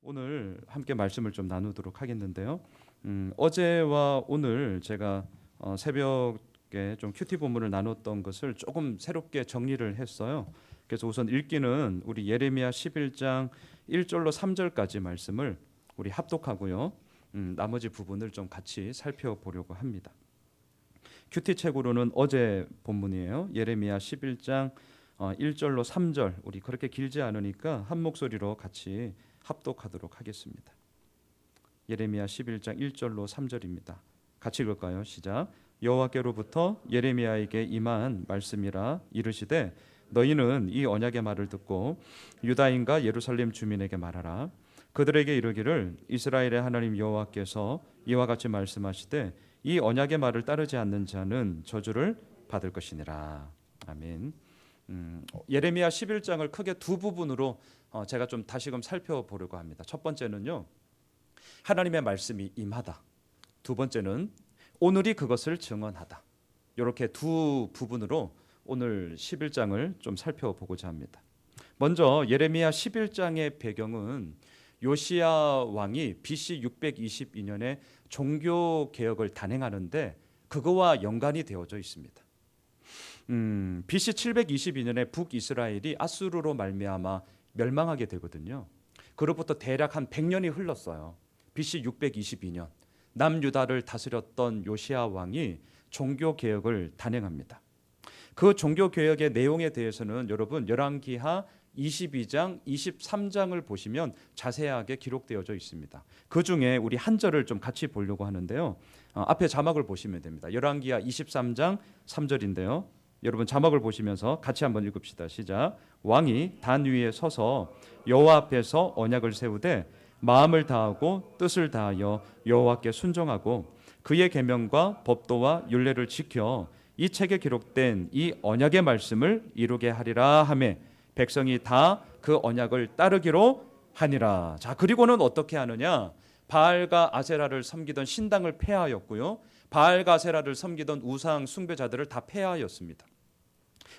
오늘 함께 말씀을 좀 나누도록 하겠는데요. 어제와 오늘 제가 새벽에 좀 큐티 본문을 나눴던 것을 조금 새롭게 정리를 했어요. 그래서 우선 읽기는 우리 예레미야 11장 1절로 3절까지 말씀을 우리 합독하고요. 나머지 부분을 좀 같이 살펴보려고 합니다. 큐티 책으로는 어제 본문이에요. 예레미야 11장 1절로 3절. 우리 그렇게 길지 않으니까 한 목소리로 같이 합독하도록 하겠습니다. 예레미야 11장 1절로 3절입니다. 같이 읽을까요? 시작. 여호와께로부터 예레미야에게 임한 말씀이라 이르시되 너희는 이 언약의 말을 듣고 유다인과 예루살렘 주민에게 말하라. 그들에게 이르기를 이스라엘의 하나님 여호와께서 이와 같이 말씀하시되 이 언약의 말을 따르지 않는 자는 저주를 받을 것이니라. 아멘. 예레미야 11장을 크게 두 부분으로 제가 좀 다시금 살펴보려고 합니다. 첫 번째는요, 하나님의 말씀이 임하다. 두 번째는 오늘이 그것을 증언하다. 이렇게 두 부분으로 오늘 11장을 좀 살펴보고자 합니다. 먼저 예레미야 11장의 배경은 요시야 왕이 BC 622년에 종교 개혁을 단행하는데 그거와 연관이 되어져 있습니다. BC 722년에 북이스라엘이 아수르로 말미암아 멸망하게 되거든요. 그로부터 대략 한 100년이 흘렀어요. BC 622년 남유다를 다스렸던 요시야 왕이 종교 개혁을 단행합니다. 그 종교 개혁의 내용에 대해서는 여러분 열왕기하 22장, 23장을 보시면 자세하게 기록되어져 있습니다. 그 중에 우리 한 절을 좀 같이 보려고 하는데요. 앞에 자막을 보시면 됩니다. 열왕기하 23장 3절인데요. 여러분 자막을 보시면서 같이 한번 읽읍시다. 시작. 왕이 단 위에 서서 여호와 앞에서 언약을 세우되 마음을 다하고 뜻을 다하여 여호와께 순종하고 그의 계명과 법도와 율례를 지켜 이 책에 기록된 이 언약의 말씀을 이루게 하리라 하매 백성이 다 그 언약을 따르기로 하니라. 자, 그리고는 어떻게 하느냐? 바알과 아세라를 섬기던 신당을 폐하였고요. 바알과 아세라를 섬기던 우상 숭배자들을 다 폐하였습니다.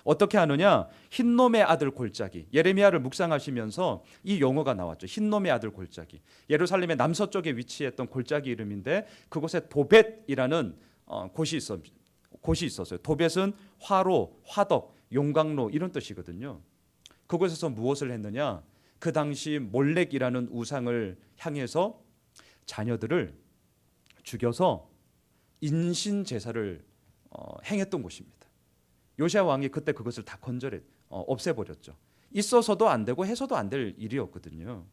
어떻게 하느냐? 흰놈의 아들 골짜기. 예레미야를 묵상하시면서 이 용어가 나왔죠. 흰놈의 아들 골짜기. 예루살렘의 남서쪽에 위치했던 골짜기 이름인데 그곳에 도벳이라는 곳이 있었어요. 도벳은 화로, 화덕, 용광로 이런 뜻이거든요. 그곳에서 무엇을 했느냐? 그 당시 몰렉이라는 우상을 향해서 자녀들을 죽여서 인신 제사를 행했던 곳입니다. 요시야 왕이 그때 그것을 다 없애버렸죠. 있어서도 안 되고 해서도 안 될 일이었거든요.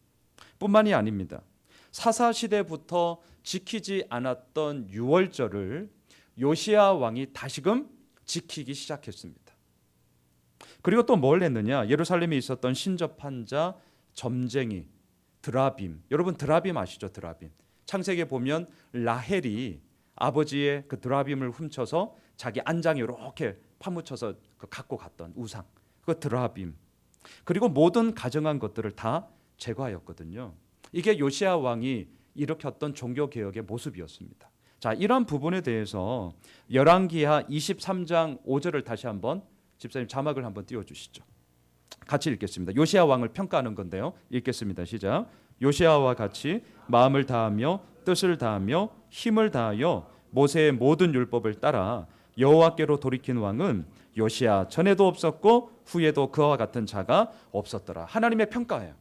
뿐만이 아닙니다. 사사 시대부터 지키지 않았던 유월절을 요시야 왕이 다시금 지키기 시작했습니다. 그리고 또 뭘 했느냐? 예루살렘에 있었던 신접한 자, 점쟁이, 드라빔. 여러분 드라빔 아시죠? 드라빔. 창세기에 보면 라헬이 아버지의 그 드라빔을 훔쳐서 자기 안장에 이렇게 파묻혀서 갖고 갔던 우상. 그 드라빔. 그리고 모든 가정한 것들을 다 제거하였거든요. 이게 요시야 왕이 일으켰던 종교 개혁의 모습이었습니다. 자, 이런 부분에 대해서 열왕기하 23장 5절을 다시 한번 집사님 자막을 한번 띄워주시죠. 같이 읽겠습니다. 요시야 왕을 평가하는 건데요. 읽겠습니다. 시작. 요시야와 같이 마음을 다하며 뜻을 다하며 힘을 다하여 모세의 모든 율법을 따라 여호와께로 돌이킨 왕은 요시야 전에도 없었고 후에도 그와 같은 자가 없었더라. 하나님의 평가예요.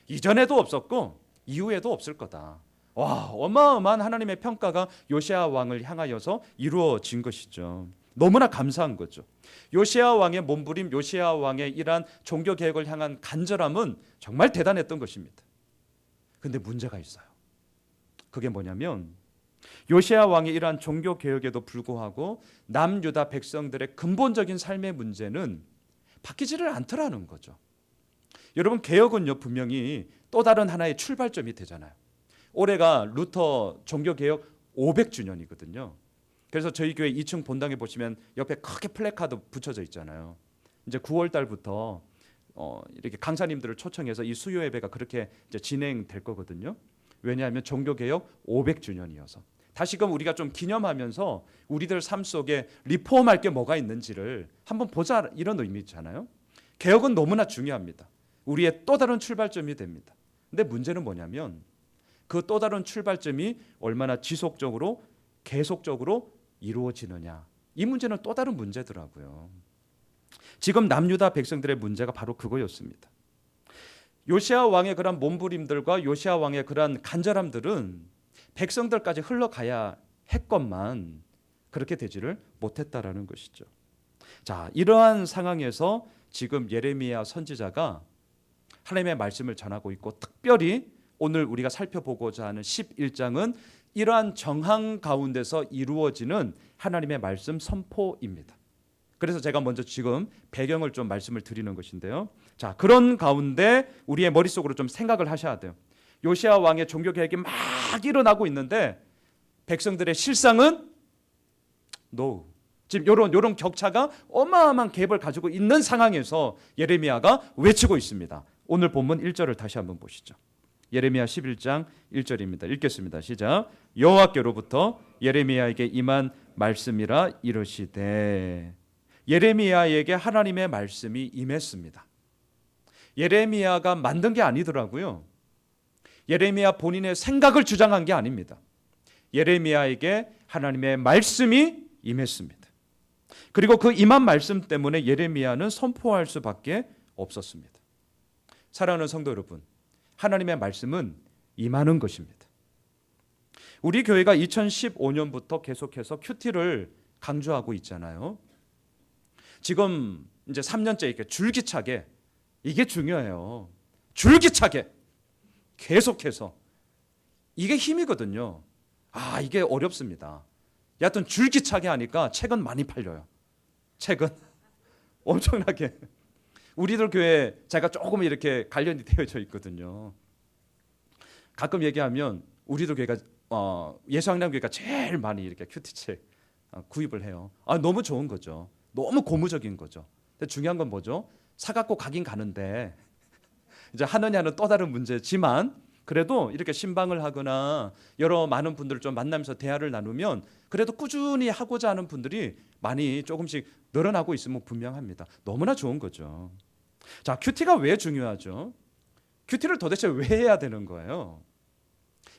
이전에도 없었고 이후에도 없을 거다. 와, 어마어마한 하나님의 평가가 요시야 왕을 향하여서 이루어진 것이죠. 너무나 감사한 거죠. 요시야 왕의 몸부림, 요시야 왕의 이러한 종교 개혁을 향한 간절함은 정말 대단했던 것입니다. 그런데 문제가 있어요. 그게 뭐냐면 요시야 왕의 이러한 종교 개혁에도 불구하고 남유다 백성들의 근본적인 삶의 문제는 바뀌지를 않더라는 거죠. 여러분 개혁은요 분명히 또 다른 하나의 출발점이 되잖아요. 올해가 루터 종교 개혁 500주년이거든요. 그래서 저희 교회 2층 본당에 보시면 옆에 크게 플래카드 붙여져 있잖아요. 이제 9월 달부터 이렇게 강사님들을 초청해서 이 수요 예배가 그렇게 이제 진행될 거거든요. 왜냐하면 종교 개혁 500주년이어서 다시금 우리가 좀 기념하면서 우리들 삶 속에 리폼할 게 뭐가 있는지를 한번 보자 이런 의미잖아요. 개혁은 너무나 중요합니다. 우리의 또 다른 출발점이 됩니다. 근데 문제는 뭐냐면 그 또 다른 출발점이 얼마나 지속적으로 계속적으로 이루어지느냐. 이 문제는 또 다른 문제더라고요. 지금 남유다 백성들의 문제가 바로 그거였습니다. 요시야 왕의 그런 몸부림들과 요시야 왕의 그런 간절함들은 백성들까지 흘러가야 했건만 그렇게 되지를 못했다라는 것이죠. 자, 이러한 상황에서 지금 예레미야 선지자가 하나님의 말씀을 전하고 있고, 특별히 오늘 우리가 살펴보고자 하는 11장은 이러한 정황 가운데서 이루어지는 하나님의 말씀 선포입니다. 그래서 제가 먼저 지금 배경을 좀 말씀을 드리는 것인데요. 자, 그런 가운데 우리의 머릿속으로 좀 생각을 하셔야 돼요. 요시야 왕의 종교개혁이 막 일어나고 있는데 백성들의 실상은 no. 지금 이런 격차가 어마어마한 갭을 가지고 있는 상황에서 예레미야가 외치고 있습니다. 오늘 본문 1절을 다시 한번 보시죠. 예레미야 11장 1절입니다. 읽겠습니다. 시작. 여호와께로부터 예레미야에게 임한 말씀이라 이르시되. 예레미야에게 하나님의 말씀이 임했습니다. 예레미야가 만든 게 아니더라고요. 예레미야 본인의 생각을 주장한 게 아닙니다. 예레미야에게 하나님의 말씀이 임했습니다. 그리고 그 임한 말씀 때문에 예레미야는 선포할 수밖에 없었습니다. 사랑하는 성도 여러분, 하나님의 말씀은 임하는 것입니다. 우리 교회가 2015년부터 계속해서 큐티를 강조하고 있잖아요. 지금 이제 3년째 이렇게 줄기차게, 이게 중요해요. 줄기차게 계속해서, 이게 힘이거든요. 이게 어렵습니다. 여하튼 줄기차게 하니까 책은 많이 팔려요. 책은 엄청나게. 우리들 교회 제가 조금 이렇게 관련이 되어져 있거든요. 가끔 얘기하면 우리들 교회가 예수학량교회가 제일 많이 이렇게 큐티책 구입을 해요. 너무 좋은 거죠. 너무 고무적인 거죠. 근데 중요한 건 뭐죠? 사갖고 가긴 가는데 이제 하느냐는 또 다른 문제지만, 그래도 이렇게 신방을 하거나 여러 많은 분들을 좀 만나면서 대화를 나누면 그래도 꾸준히 하고자 하는 분들이 많이 조금씩 늘어나고 있으면 분명합니다. 너무나 좋은 거죠. 자, 큐티가 왜 중요하죠? 큐티를 도대체 왜 해야 되는 거예요?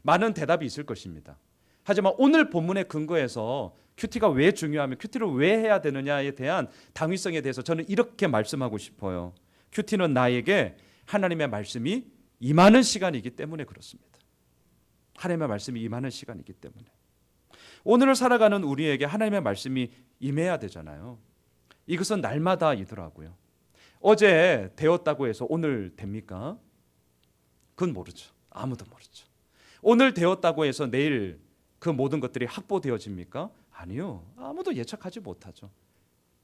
많은 대답이 있을 것입니다. 하지만 오늘 본문의 근거에서 큐티가 왜 중요하며 큐티를 왜 해야 되느냐에 대한 당위성에 대해서 저는 이렇게 말씀하고 싶어요. 큐티는 나에게 하나님의 말씀이 임하는 시간이기 때문에 그렇습니다. 하나님의 말씀이 임하는 시간이기 때문에. 오늘을 살아가는 우리에게 하나님의 말씀이 임해야 되잖아요. 이것은 날마다이더라고요. 어제 되었다고 해서 오늘 됩니까? 그건 모르죠. 아무도 모르죠. 오늘 되었다고 해서 내일 그 모든 것들이 확보되어집니까? 아니요. 아무도 예측하지 못하죠.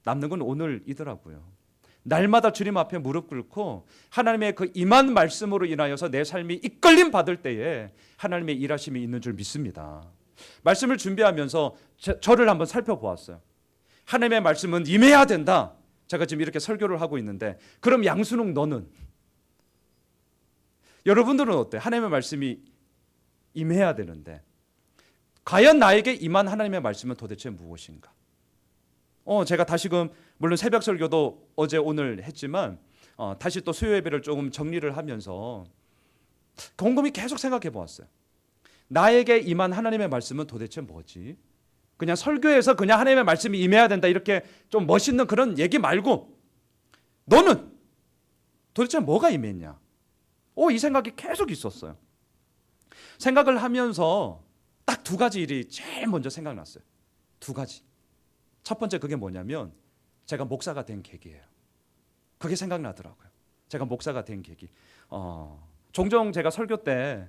남는 건 오늘이더라고요. 날마다 주님 앞에 무릎 꿇고 하나님의 그 임한 말씀으로 인하여서 내 삶이 이끌림 받을 때에 하나님의 일하심이 있는 줄 믿습니다. 말씀을 준비하면서 저를 한번 살펴보았어요. 하나님의 말씀은 임해야 된다. 제가 지금 이렇게 설교를 하고 있는데, 그럼 양순웅 너는? 여러분들은 어때요? 하나님의 말씀이 임해야 되는데 과연 나에게 임한 하나님의 말씀은 도대체 무엇인가? 제가 다시금 물론 새벽 설교도 어제 오늘 했지만 다시 또 수요 예배를 조금 정리를 하면서 곰곰이 계속 생각해 보았어요. 나에게 임한 하나님의 말씀은 도대체 뭐지? 그냥 설교에서 그냥 하나님의 말씀이 임해야 된다 이렇게 좀 멋있는 그런 얘기 말고, 너는 도대체 뭐가 임했냐? 이 생각이 계속 있었어요. 생각을 하면서 딱 두 가지 일이 제일 먼저 생각났어요. 두 가지. 첫 번째, 그게 뭐냐면 제가 목사가 된 계기예요. 그게 생각나더라고요. 제가 목사가 된 계기. 종종 제가 설교 때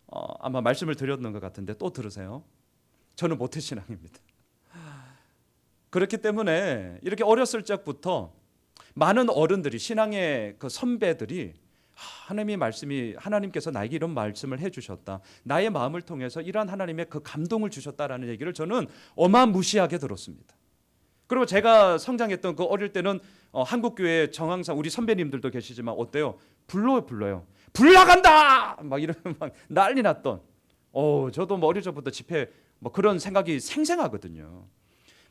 아마 말씀을 드렸는 것 같은데 또 들으세요. 저는 모태신앙입니다. 그렇기 때문에 이렇게 어렸을 적부터 많은 어른들이, 신앙의 그 선배들이 하나님의 말씀이, 하나님께서 나에게 이런 말씀을 해주셨다, 나의 마음을 통해서 이러한 하나님의 그 감동을 주셨다라는 얘기를 저는 어마무시하게 들었습니다. 그리고 제가 성장했던 그 어릴 때는 한국교회 정황상 우리 선배님들도 계시지만 어때요? 불러요. 불나간다! 막 이러면 막 난리 났던. 저도 뭐 어릴 적부터 집회 뭐 그런 생각이 생생하거든요.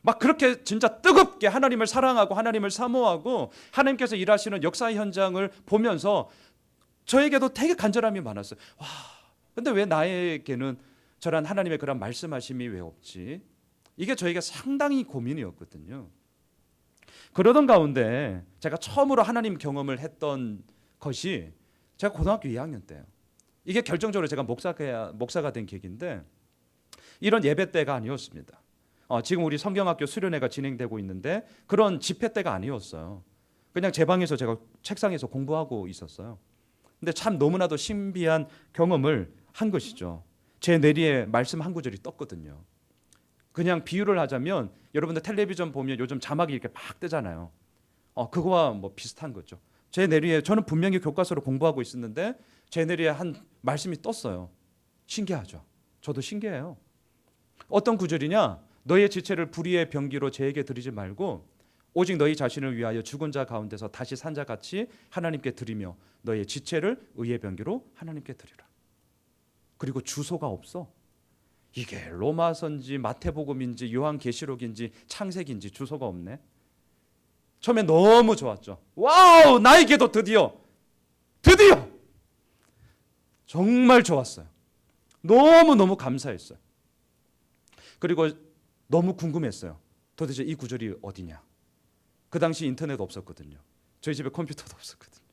막 그렇게 진짜 뜨겁게 하나님을 사랑하고 하나님을 사모하고 하나님께서 일하시는 역사 현장을 보면서 저에게도 되게 간절함이 많았어요. 와, 근데 왜 나에게는 저런 하나님의 그런 말씀하심이 왜 없지? 이게 저에게 상당히 고민이었거든요. 그러던 가운데 제가 처음으로 하나님 경험을 했던 것이 제가 고등학교 2학년 때예요. 이게 결정적으로 제가 목사가 된 계기인데, 이런 예배 때가 아니었습니다. 지금 우리 성경학교 수련회가 진행되고 있는데 그런 집회 때가 아니었어요. 그냥 제 방에서 제가 책상에서 공부하고 있었어요. 근데 참 너무나도 신비한 경험을 한 것이죠. 제 뇌리에 말씀 한 구절이 떴거든요. 그냥 비유를 하자면 여러분들 텔레비전 보면 요즘 자막이 이렇게 막 뜨잖아요. 그거와 뭐 비슷한 거죠. 제 뇌리에, 저는 분명히 교과서로 공부하고 있었는데 제 뇌리에 한 말씀이 떴어요. 신기하죠. 저도 신기해요. 어떤 구절이냐? 너의 지체를 불의의 병기로 제에게 드리지 말고 오직 너희 자신을 위하여 죽은 자 가운데서 다시 산 자 같이 하나님께 드리며 너의 지체를 의의 병기로 하나님께 드리라. 그리고 주소가 없어. 이게 로마서인지 마태복음인지 요한계시록인지 창세기인지 주소가 없네. 처음에 너무 좋았죠. 와우, 나에게도 드디어 정말 좋았어요. 너무너무 감사했어요. 그리고 너무 궁금했어요. 도대체 이 구절이 어디냐. 그 당시 인터넷 없었거든요. 저희 집에 컴퓨터도 없었거든요.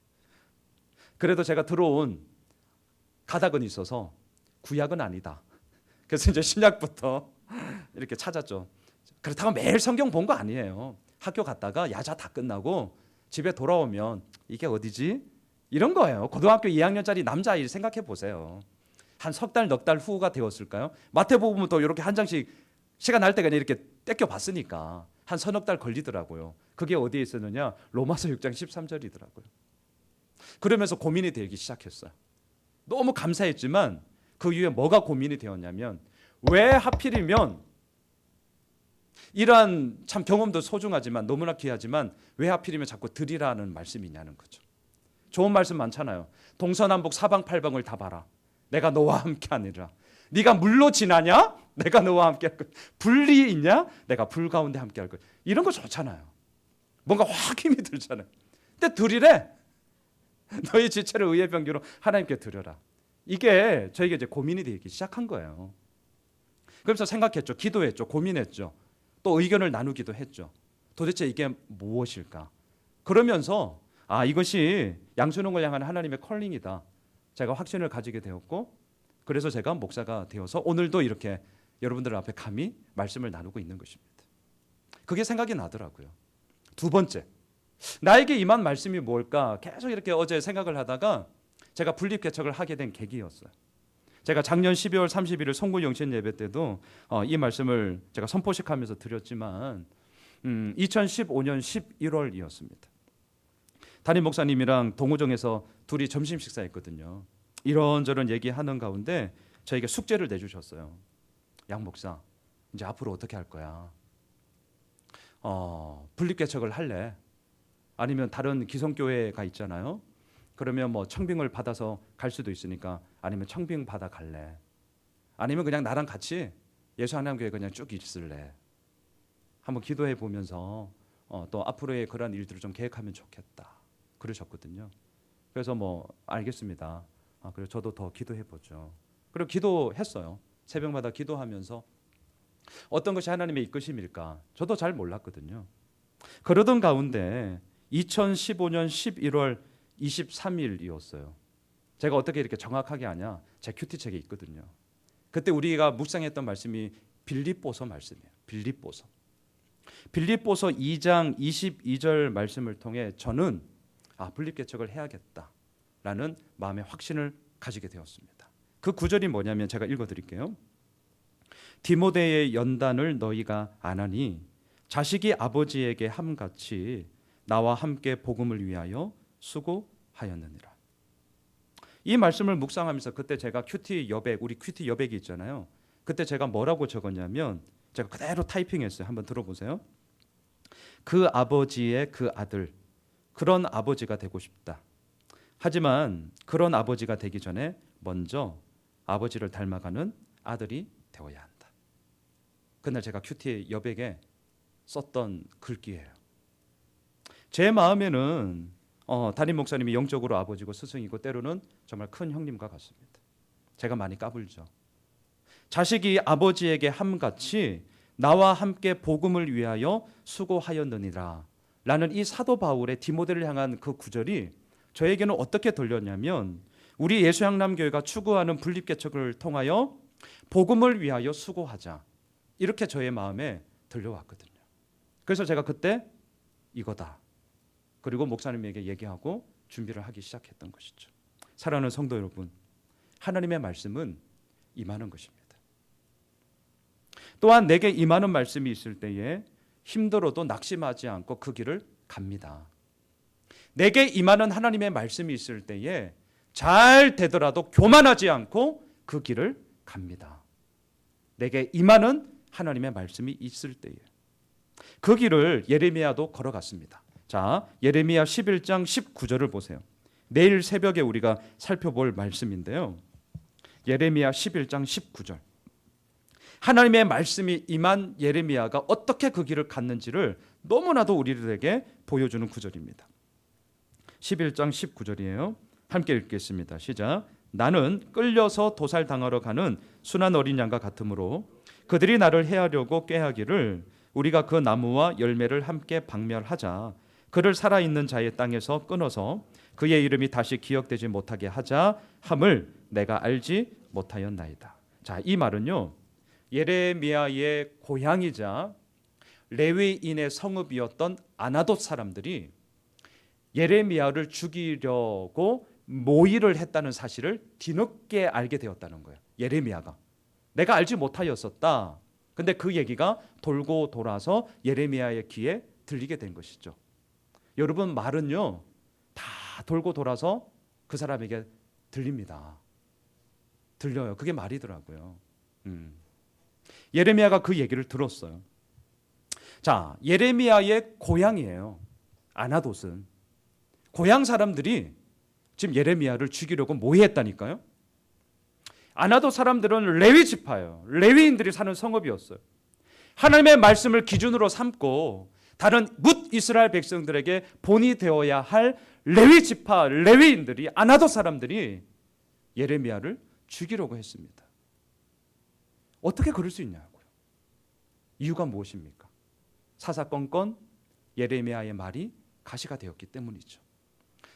그래도 제가 들어온 가닥은 있어서 구약은 아니다. 그래서 이제 신약부터 이렇게 찾았죠. 그렇다고 매일 성경 본 거 아니에요. 학교 갔다가 야자 다 끝나고 집에 돌아오면 이게 어디지? 이런 거예요. 고등학교 2학년짜리 남자아이 생각해 보세요. 한 석 달, 넉 달 후가 되었을까요? 마태복음도 이렇게 한 장씩 시간 날 때 그냥 이렇게 떼껴 봤으니까 한 서너 달 걸리더라고요. 그게 어디에 있었느냐? 로마서 6장 13절이더라고요. 그러면서 고민이 되기 시작했어요. 너무 감사했지만 그 이후에 뭐가 고민이 되었냐면, 왜 하필이면 이러한 참 경험도 소중하지만 너무나 귀하지만 왜 하필이면 자꾸 드리라는 말씀이냐는 거죠. 좋은 말씀 많잖아요. 동서남북 사방팔방을 다 봐라. 내가 너와 함께 하니라. 네가 물로 지나냐? 내가 너와 함께 할 것. 불이 있냐? 내가 불 가운데 함께 할 것. 이런 거 좋잖아요. 뭔가 확 힘이 들잖아요. 근데 드리래. 너희 지체를 의의 병기로 하나님께 드려라. 이게 저에게 이제 고민이 되기 시작한 거예요. 그래서 생각했죠. 기도했죠. 고민했죠. 또 의견을 나누기도 했죠. 도대체 이게 무엇일까? 그러면서 이것이 양순홍을 향한 하나님의 컬링이다. 제가 확신을 가지게 되었고, 그래서 제가 목사가 되어서 오늘도 이렇게 여러분들 앞에 감히 말씀을 나누고 있는 것입니다. 그게 생각이 나더라고요. 두 번째, 나에게 임한 말씀이 뭘까? 계속 이렇게 어제 생각을 하다가 제가 분립개척을 하게 된 계기였어요. 제가 작년 12월 31일 송구 영신 예배 때도 이 말씀을 제가 선포식하면서 드렸지만 2015년 11월이었습니다. 담임 목사님이랑 동호정에서 둘이 점심 식사했거든요. 이런저런 얘기하는 가운데 저에게 숙제를 내주셨어요. 양 목사, 이제 앞으로 어떻게 할 거야? 분립개척을 할래? 아니면 다른 기성교회가 있잖아요. 그러면 뭐 청빙을 받아서 갈 수도 있으니까, 아니면 청빙 받아 갈래? 아니면 그냥 나랑 같이 예수 하나님교회 그냥 쭉 있을래? 한번 기도해 보면서 또 앞으로의 그런 일들을 좀 계획하면 좋겠다. 그러셨거든요. 그래서 뭐 알겠습니다. 그리고 저도 더 기도해 보죠. 그리고 기도했어요. 새벽마다 기도하면서 어떤 것이 하나님의 이끄심일까? 저도 잘 몰랐거든요. 그러던 가운데 2015년 11월 23일이었어요. 제가 어떻게 이렇게 정확하게 아냐? 제 큐티책에 있거든요. 그때 우리가 묵상했던 말씀이 빌립보서 말씀이에요. 빌립보서 2장 22절 말씀을 통해 저는 분립개척을 해야겠다라는 마음의 확신을 가지게 되었습니다. 그 구절이 뭐냐면 제가 읽어드릴게요. 디모데의 연단을 너희가 안하니 자식이 아버지에게 함같이 나와 함께 복음을 위하여 수고하였느니라. 이 말씀을 묵상하면서 그때 제가 큐티 여백, 우리 큐티 여백이 있잖아요. 그때 제가 뭐라고 적었냐면 제가 그대로 타이핑했어요. 한번 들어보세요. 그 아버지의 그 아들, 그런 아버지가 되고 싶다. 하지만 그런 아버지가 되기 전에 먼저 아버지를 닮아가는 아들이 되어야 한다. 그날 제가 큐티 여백에 썼던 글귀예요. 제 마음에는 담임 목사님이 영적으로 아버지고 스승이고 때로는 정말 큰 형님과 같습니다. 제가 많이 까불죠. 자식이 아버지에게 함같이 나와 함께 복음을 위하여 수고하였느니라 라는 이 사도 바울의 디모데를 향한 그 구절이 저에게는 어떻게 들렸냐면, 우리 예수향남교회가 추구하는 분립개척을 통하여 복음을 위하여 수고하자, 이렇게 저의 마음에 들려왔거든요. 그래서 제가 그때 이거다, 그리고 목사님에게 얘기하고 준비를 하기 시작했던 것이죠. 사랑하는 성도 여러분, 하나님의 말씀은 임하는 것입니다. 또한 내게 임하는 말씀이 있을 때에 힘들어도 낙심하지 않고 그 길을 갑니다. 내게 임하는 하나님의 말씀이 있을 때에 잘 되더라도 교만하지 않고 그 길을 갑니다. 내게 임하는 하나님의 말씀이 있을 때에 그 길을 예레미야도 걸어갔습니다. 자, 예레미야 11장 19절을 보세요. 내일 새벽에 우리가 살펴볼 말씀인데요. 예레미야 11장 19절. 하나님의 말씀이 임한 예레미야가 어떻게 그 길을 갔는지를 너무나도 우리들에게 보여주는 구절입니다. 11장 19절이에요. 함께 읽겠습니다. 시작. 나는 끌려서 도살당하러 가는 순한 어린 양과 같으므로 그들이 나를 해하려고 꾀하기를 우리가 그 나무와 열매를 함께 박멸하자. 그를 살아있는 자의 땅에서 끊어서 그의 이름이 다시 기억되지 못하게 하자 함을 내가 알지 못하였나이다. 자, 이 말은요, 예레미야의 고향이자 레위인의 성읍이었던 아나돗 사람들이 예레미야를 죽이려고 모의를 했다는 사실을 뒤늦게 알게 되었다는 거예요. 예레미야가 내가 알지 못하였었다. 근데 그 얘기가 돌고 돌아서 예레미야의 귀에 들리게 된 것이죠. 여러분, 말은요 다 돌고 돌아서 그 사람에게 들립니다. 들려요. 그게 말이더라고요. 예레미야가 그 얘기를 들었어요. 자, 예레미야의 고향이에요. 아나돗은. 고향 사람들이 지금 예레미야를 죽이려고 모의했다니까요. 아나돗 사람들은 레위 지파예요. 레위인들이 사는 성읍이었어요. 하나님의 말씀을 기준으로 삼고 다른 뭇 이스라엘 백성들에게 본이 되어야 할 레위 지파, 레위인들이, 아나돗 사람들이 예레미야를 죽이려고 했습니다. 어떻게 그럴 수 있냐고요. 이유가 무엇입니까? 사사건건 예레미야의 말이 가시가 되었기 때문이죠.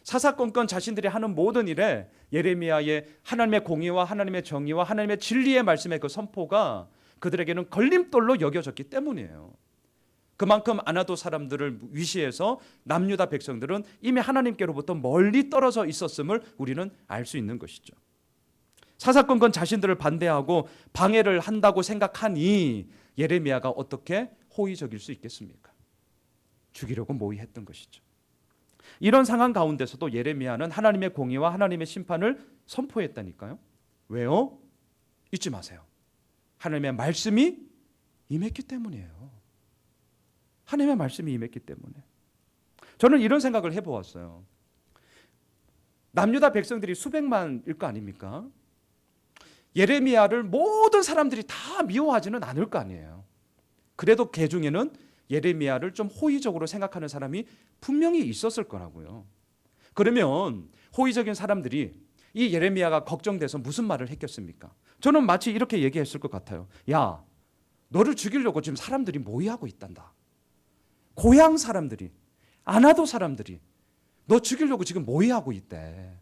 사사건건 자신들이 하는 모든 일에 예레미야의 하나님의 공의와 하나님의 정의와 하나님의 진리의 말씀의 그 선포가 그들에게는 걸림돌로 여겨졌기 때문이에요. 그만큼 아나돗 사람들을 위시해서 남유다 백성들은 이미 하나님께로부터 멀리 떨어져 있었음을 우리는 알 수 있는 것이죠. 사사건건 자신들을 반대하고 방해를 한다고 생각하니 예레미야가 어떻게 호의적일 수 있겠습니까? 죽이려고 모의했던 것이죠. 이런 상황 가운데서도 예레미야는 하나님의 공의와 하나님의 심판을 선포했다니까요. 왜요? 잊지 마세요. 하나님의 말씀이 임했기 때문이에요. 하나님의 말씀이 임했기 때문에. 저는 이런 생각을 해보았어요. 남유다 백성들이 수백만일 거 아닙니까? 예레미야를 모든 사람들이 다 미워하지는 않을 거 아니에요. 그래도 그 중에는 예레미야를 좀 호의적으로 생각하는 사람이 분명히 있었을 거라고요. 그러면 호의적인 사람들이 이 예레미야가 걱정돼서 무슨 말을 했겠습니까? 저는 마치 이렇게 얘기했을 것 같아요. 야, 너를 죽이려고 지금 사람들이 모의하고 있단다. 고향 사람들이, 아나돗 사람들이 너 죽이려고 지금 모의하고 있대.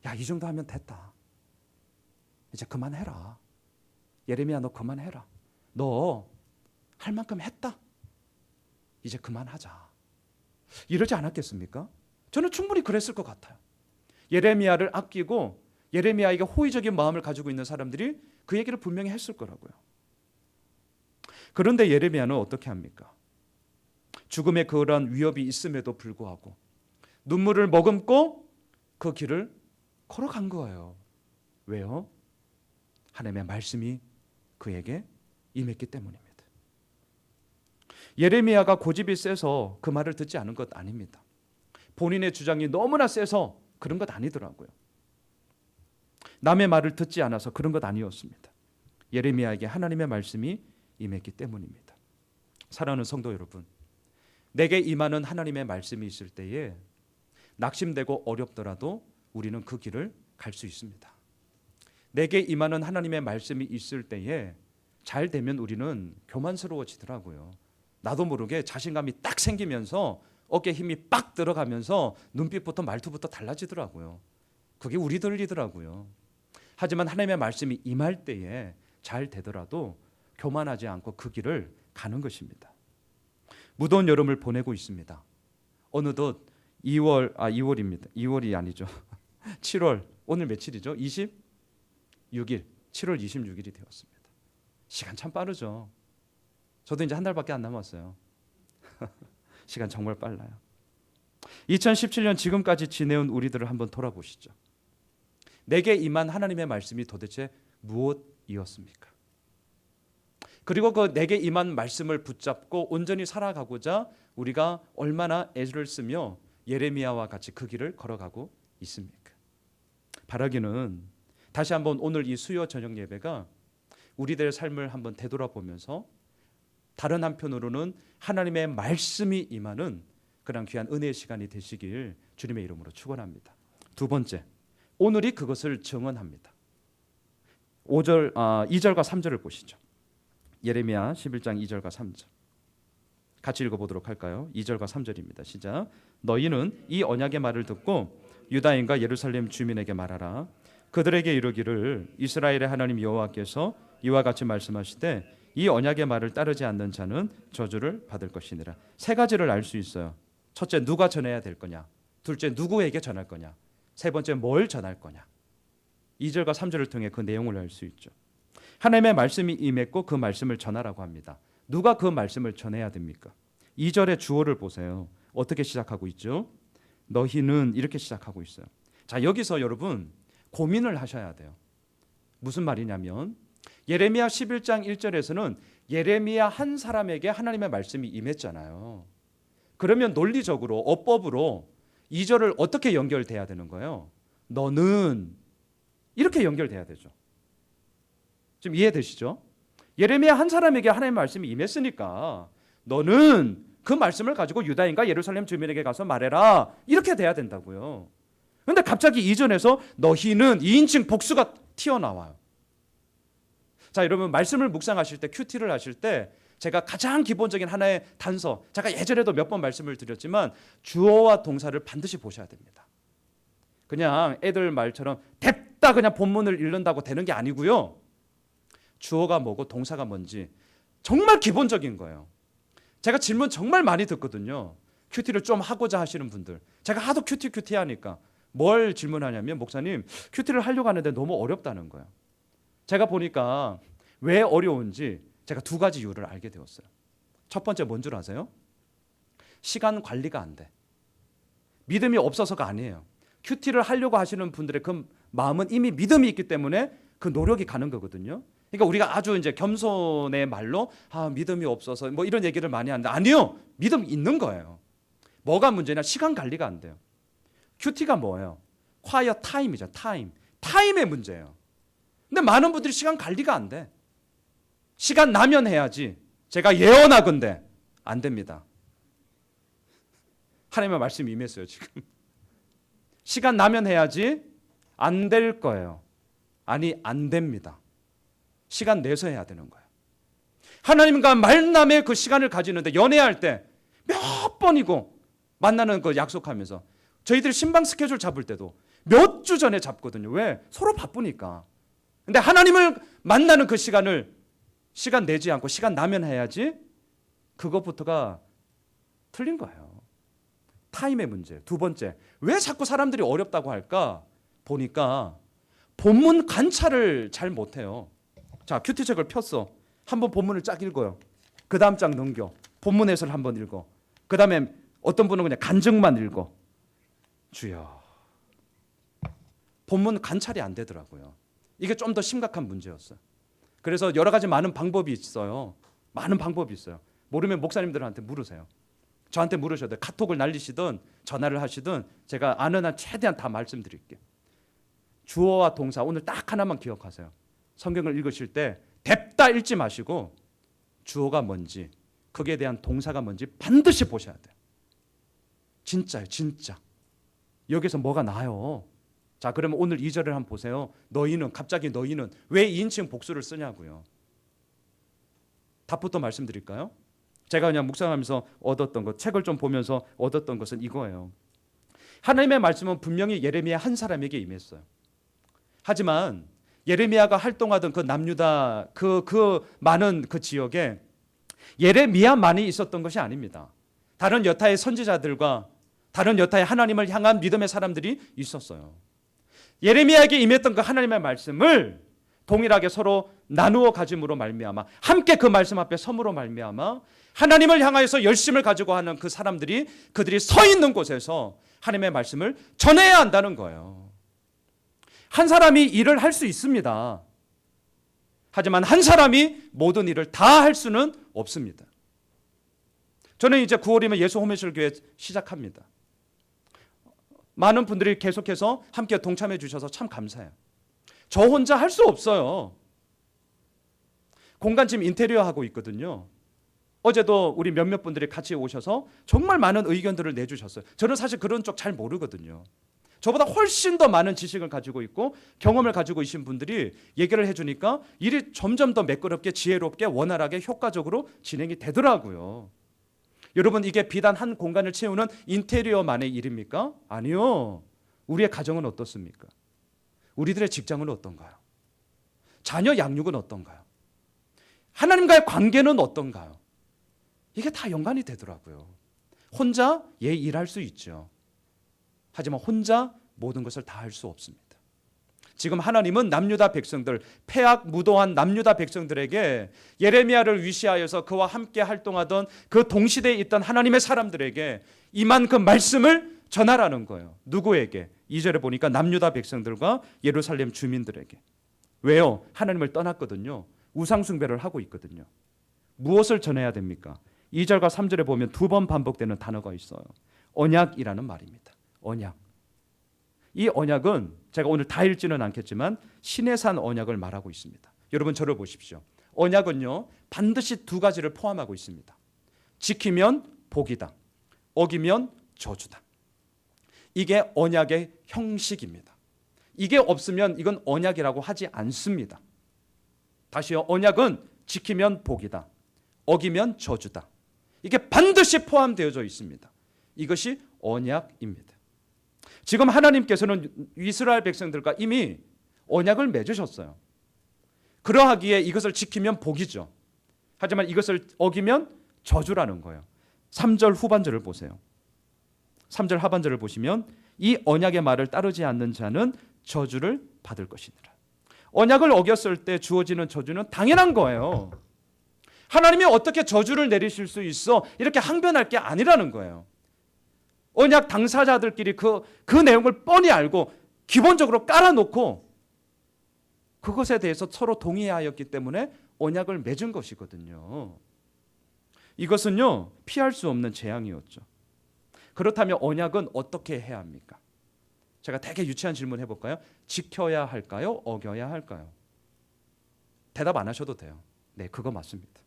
야, 이 정도 하면 됐다. 이제 그만해라. 예레미야, 너 그만해라. 너 할 만큼 했다. 이제 그만하자. 이러지 않았겠습니까? 저는 충분히 그랬을 것 같아요. 예레미야를 아끼고 예레미야에게 호의적인 마음을 가지고 있는 사람들이 그 얘기를 분명히 했을 거라고요. 그런데 예레미야는 어떻게 합니까? 죽음의 그러한 위협이 있음에도 불구하고 눈물을 머금고 그 길을 걸어간 거예요. 왜요? 하나님의 말씀이 그에게 임했기 때문입니다. 예레미야가 고집이 세서 그 말을 듣지 않은 것 아닙니다. 본인의 주장이 너무나 세서 그런 것 아니더라고요. 남의 말을 듣지 않아서 그런 것 아니었습니다. 예레미야에게 하나님의 말씀이 임했기 때문입니다. 사랑하는 성도 여러분, 내게 임하는 하나님의 말씀이 있을 때에 낙심되고 어렵더라도 우리는 그 길을 갈 수 있습니다. 내게 임하는 하나님의 말씀이 있을 때에 잘 되면 우리는 교만스러워지더라고요. 나도 모르게 자신감이 딱 생기면서 어깨에 힘이 빡 들어가면서 눈빛부터 말투부터 달라지더라고요. 그게 우리들이더라고요. 하지만 하나님의 말씀이 임할 때에 잘 되더라도 교만하지 않고 그 길을 가는 것입니다. 무더운 여름을 보내고 있습니다. 어느덧 2월입니다. 2월이 아니죠. 7월, 오늘 며칠이죠? 26일, 7월 26일이 되었습니다. 시간 참 빠르죠. 저도 이제 한 달밖에 안 남았어요. 시간 정말 빨라요. 2017년 지금까지 지내온 우리들을 한번 돌아보시죠. 내게 임한 하나님의 말씀이 도대체 무엇이었습니까? 그리고 그 내게 임한 말씀을 붙잡고 온전히 살아가고자 우리가 얼마나 애를 쓰며 예레미야와 같이 그 길을 걸어가고 있습니까? 바라기는 다시 한번 오늘 이 수요 저녁 예배가 우리들의 삶을 한번 되돌아보면서 다른 한편으로는 하나님의 말씀이 임하는 그런 귀한 은혜의 시간이 되시길 주님의 이름으로 축원합니다. 두 번째, 오늘이 그것을 증언합니다. 2절과 3절을 보시죠. 예레미야 11장 2절과 3절 같이 읽어보도록 할까요? 2절과 3절입니다. 시작. 너희는 이 언약의 말을 듣고 유다인과 예루살렘 주민에게 말하라. 그들에게 이르기를 이스라엘의 하나님 여호와께서 이와 같이 말씀하시되 이 언약의 말을 따르지 않는 자는 저주를 받을 것이니라. 세 가지를 알 수 있어요. 첫째, 누가 전해야 될 거냐. 둘째, 누구에게 전할 거냐. 세 번째, 뭘 전할 거냐. 2절과 3절을 통해 그 내용을 알 수 있죠. 하나님의 말씀이 임했고 그 말씀을 전하라고 합니다. 누가 그 말씀을 전해야 됩니까? 2절의 주어를 보세요. 어떻게 시작하고 있죠? 너희는 이렇게 시작하고 있어요. 자, 여기서 여러분 고민을 하셔야 돼요. 무슨 말이냐면 예레미야 11장 1절에서는 예레미야 한 사람에게 하나님의 말씀이 임했잖아요. 그러면 논리적으로 어법으로 2절을 어떻게 연결돼야 되는 거예요? 너는 이렇게 연결돼야 되죠. 지금 이해되시죠? 예레미야 한 사람에게 하나님의 말씀이 임했으니까 너는 그 말씀을 가지고 유다인과 예루살렘 주민에게 가서 말해라. 이렇게 돼야 된다고요. 그런데 갑자기 이전에서 너희는 2인칭 복수가 튀어나와요. 자, 여러분 말씀을 묵상하실 때 큐티를 하실 때 제가 가장 기본적인 하나의 단서, 제가 예전에도 몇 번 말씀을 드렸지만 주어와 동사를 반드시 보셔야 됩니다. 그냥 애들 말처럼 냅다 그냥 본문을 읽는다고 되는 게 아니고요. 주어가 뭐고 동사가 뭔지 정말 기본적인 거예요. 제가 질문 정말 많이 듣거든요. 큐티를 좀 하고자 하시는 분들. 제가 하도 큐티 하니까 뭘 질문하냐면 목사님 큐티를 하려고 하는데 너무 어렵다는 거예요. 제가 보니까 왜 어려운지 제가 두 가지 이유를 알게 되었어요. 첫 번째 뭔 줄 아세요? 시간 관리가 안 돼. 믿음이 없어서가 아니에요. 큐티를 하려고 하시는 분들의 그 마음은 이미 믿음이 있기 때문에 그 노력이 가는 거거든요. 그러니까 우리가 아주 이제 겸손의 말로 믿음이 없어서 뭐 이런 얘기를 많이 하는데 아니요. 믿음 있는 거예요. 뭐가 문제냐? 시간 관리가 안 돼요. 큐티가 뭐예요? quiet time이죠. 타임의 문제예요. 근데 많은 분들이 시간 관리가 안 돼. 시간 나면 해야지. 제가 예언하건대 안 됩니다. 하나님의 말씀이 임했어요 지금. 시간 나면 해야지 안 될 거예요. 아니 안 됩니다. 시간 내서 해야 되는 거예요. 하나님과 만남의 그 시간을 가지는데 연애할 때 몇 번이고 만나는 거 약속하면서 저희들이 신방 스케줄 잡을 때도 몇 주 전에 잡거든요. 왜? 서로 바쁘니까. 근데 하나님을 만나는 그 시간을 시간 내지 않고 시간 나면 해야지 그것부터가 틀린 거예요. 타임의 문제. 두 번째, 왜 자꾸 사람들이 어렵다고 할까? 보니까 본문 관찰을 잘 못해요. 자, 큐티책을 폈어. 한번 본문을 쫙 읽어요. 그 다음 장 넘겨. 본문 해설을 한번 읽어. 그 다음에 어떤 분은 그냥 간증만 읽어. 주여. 본문 관찰이 안 되더라고요. 이게 좀 더 심각한 문제였어요. 그래서 여러 가지 많은 방법이 있어요. 많은 방법이 있어요. 모르면 목사님들한테 물으세요. 저한테 물으셔야 돼요. 카톡을 날리시든 전화를 하시든 제가 아는 한 최대한 다 말씀드릴게요. 주어와 동사 오늘 딱 하나만 기억하세요. 성경을 읽으실 때 냅다 읽지 마시고 주어가 뭔지 거기에 대한 동사가 뭔지 반드시 보셔야 돼요. 진짜요. 진짜. 여기서 뭐가 나요? 자, 그러면 오늘 2절을 한번 보세요. 갑자기 너희는 왜 2인칭 복수를 쓰냐고요. 답부터 말씀드릴까요? 제가 그냥 묵상하면서 얻었던 것, 책을 좀 보면서 얻었던 것은 이거예요. 하나님의 말씀은 분명히 예레미야 한 사람에게 임했어요. 하지만 예레미야가 활동하던 그 남유다 그 많은 그 지역에 예레미야만이 있었던 것이 아닙니다. 다른 여타의 선지자들과 다른 여타의 하나님을 향한 믿음의 사람들이 있었어요. 예레미야에게 임했던 그 하나님의 말씀을 동일하게 서로 나누어 가짐으로 말미암아, 함께 그 말씀 앞에 섬으로 말미암아 하나님을 향하여서 열심을 가지고 하는 그 사람들이, 그들이 서 있는 곳에서 하나님의 말씀을 전해야 한다는 거예요. 한 사람이 일을 할 수 있습니다. 하지만 한 사람이 모든 일을 다 할 수는 없습니다. 저는 이제 9월이면 예수 호메실 교회 시작합니다. 많은 분들이 계속해서 함께 동참해 주셔서 참 감사해요. 저 혼자 할 수 없어요. 공간 지금 인테리어 하고 있거든요. 어제도 우리 몇몇 분들이 같이 오셔서 정말 많은 의견들을 내주셨어요. 저는 사실 그런 쪽 잘 모르거든요. 저보다 훨씬 더 많은 지식을 가지고 있고 경험을 가지고 계신 분들이 얘기를 해주니까 일이 점점 더 매끄럽게, 지혜롭게, 원활하게, 효과적으로 진행이 되더라고요. 여러분, 이게 비단 한 공간을 채우는 인테리어만의 일입니까? 아니요. 우리의 가정은 어떻습니까? 우리들의 직장은 어떤가요? 자녀 양육은 어떤가요? 하나님과의 관계는 어떤가요? 이게 다 연관이 되더라고요. 혼자 일할 수 있죠. 하지만 혼자 모든 것을 다 할 수 없습니다. 지금 하나님은 남유다 백성들, 패악 무도한 남유다 백성들에게 예레미야를 위시하여서 그와 함께 활동하던 그 동시대에 있던 하나님의 사람들에게 임한 그 말씀을 전하라는 거예요. 누구에게? 2절에 보니까 남유다 백성들과 예루살렘 주민들에게. 왜요? 하나님을 떠났거든요. 우상 숭배를 하고 있거든요. 무엇을 전해야 됩니까? 2절과 3절에 보면 두 번 반복되는 단어가 있어요. 언약이라는 말입니다. 언약. 이 언약은 제가 오늘 다 읽지는 않겠지만 시내산 언약을 말하고 있습니다. 여러분, 저를 보십시오. 언약은요, 반드시 두 가지를 포함하고 있습니다. 지키면 복이다, 어기면 저주다. 이게 언약의 형식입니다. 이게 없으면 이건 언약이라고 하지 않습니다. 다시요, 언약은 지키면 복이다, 어기면 저주다. 이게 반드시 포함되어져 있습니다. 이것이 언약입니다. 지금 하나님께서는 이스라엘 백성들과 이미 언약을 맺으셨어요. 그러하기에 이것을 지키면 복이죠. 하지만 이것을 어기면 저주라는 거예요. 3절 후반절을 보세요. 3절 하반절을 보시면 이 언약의 말을 따르지 않는 자는 저주를 받을 것이니라. 언약을 어겼을 때 주어지는 저주는 당연한 거예요. 하나님이 어떻게 저주를 내리실 수 있어? 이렇게 항변할 게 아니라는 거예요. 언약 당사자들끼리 그 내용을 뻔히 알고 기본적으로 깔아놓고 그것에 대해서 서로 동의하였기 때문에 언약을 맺은 것이거든요. 이것은요, 피할 수 없는 재앙이었죠. 그렇다면 언약은 어떻게 해야 합니까? 제가 되게 유치한 질문 해볼까요? 지켜야 할까요? 어겨야 할까요? 대답 안 하셔도 돼요. 네, 그거 맞습니다.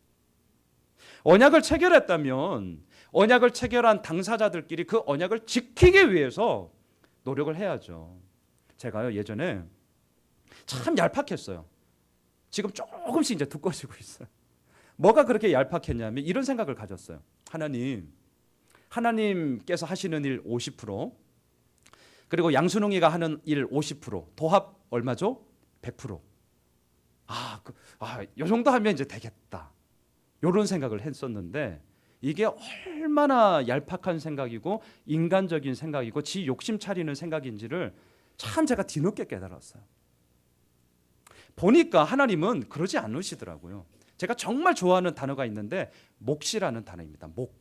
언약을 체결했다면 언약을 체결한 당사자들끼리 그 언약을 지키기 위해서 노력을 해야죠. 제가요, 예전에 참 얄팍했어요. 지금 조금씩 이제 두꺼워지고 있어요. 뭐가 그렇게 얄팍했냐면 이런 생각을 가졌어요. 하나님께서 하시는 일 50%, 그리고 양순웅이가 하는 일 50%, 도합 얼마죠? 100%. 이 정도 하면 이제 되겠다. 이런 생각을 했었는데 이게 얼마나 얄팍한 생각이고 인간적인 생각이고 지 욕심 차리는 생각인지를 참 제가 뒤늦게 깨달았어요. 보니까 하나님은 그러지 않으시더라고요. 제가 정말 좋아하는 단어가 있는데 몫이라는 단어입니다. 몫.